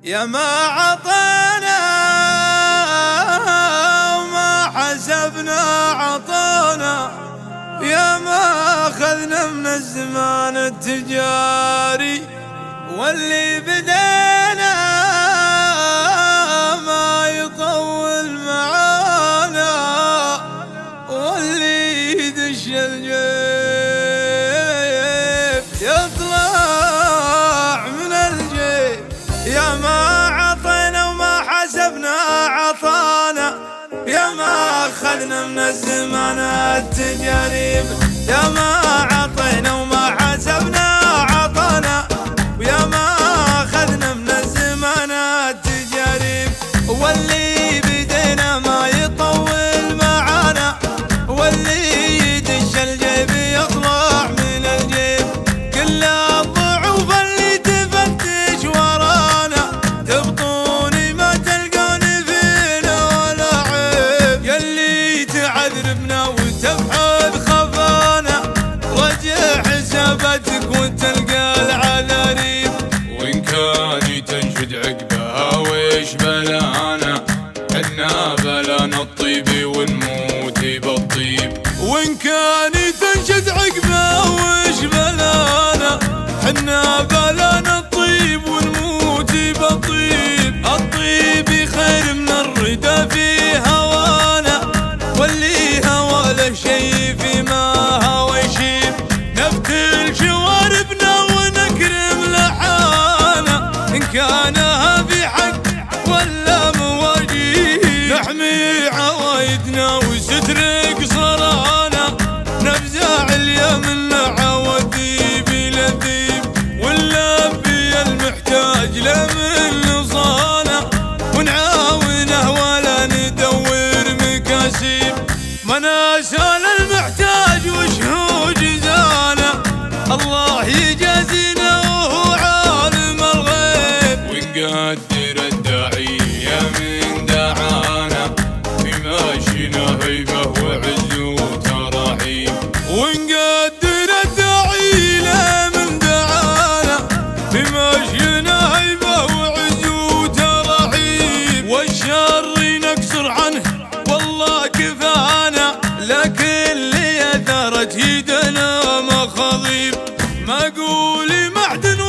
يا ما عطينا وما حسبنا عطانا، يا ما أخذنا من الزمان التجاري، واللي بدينا ما يطول معانا، واللي يدش الجيب يطلع من الجيب. يا ما عطينا وما حسبنا عطانا، يا ما أخذنا من الزمان التجاري، يا ما عطينا وما حسبنا عطانا، ويا ما أخذنا من الزمان التجاري، واللي بدينا ما يطول معانا، واللي يدش الجيب يطلع من الجيب. كل الضعوف اللي تفتش ورانا تبطوني ما تلقوني فينا ولا عيب، يلي تعذربنا وتبحث خفانا رجع حساباتك وتلقى العذاريب. وإن كان تنشد عقبها ويش بلانا، حنا بلانا الطيب ونموت بالطيب. وإن كان تنشد عقبها ويش بلانا، حنا بلانا الطيب ونموت بالطيب. الطيب خير من الردى في هوانا، واللي هوى له شي فيما هوى يشيب. نبتل شواربنا ونكرم لحانا، إن كانها في حق ولا مواجيب. نحمي عوايدنا وستر قصرانا، نفزع اليمن عوديب لذيب، ونلبي المحتاج لمن نصانا، ونعاونه ولا ندور مكاسيب. ما سال المحتاج وشهو جزانا، الله يجازينا وهو عالم الغيب. ونقدر الداعية من دعانا، في ماشينا هيبة وعز وترحيب. ونقدر الداعي له من دعانا، بمشينا هيبة وعز وترحيب. والشر نكسر عنه والله كفانا، لكن اللي اثرت يدنا مخاضيب. ما قولي معدن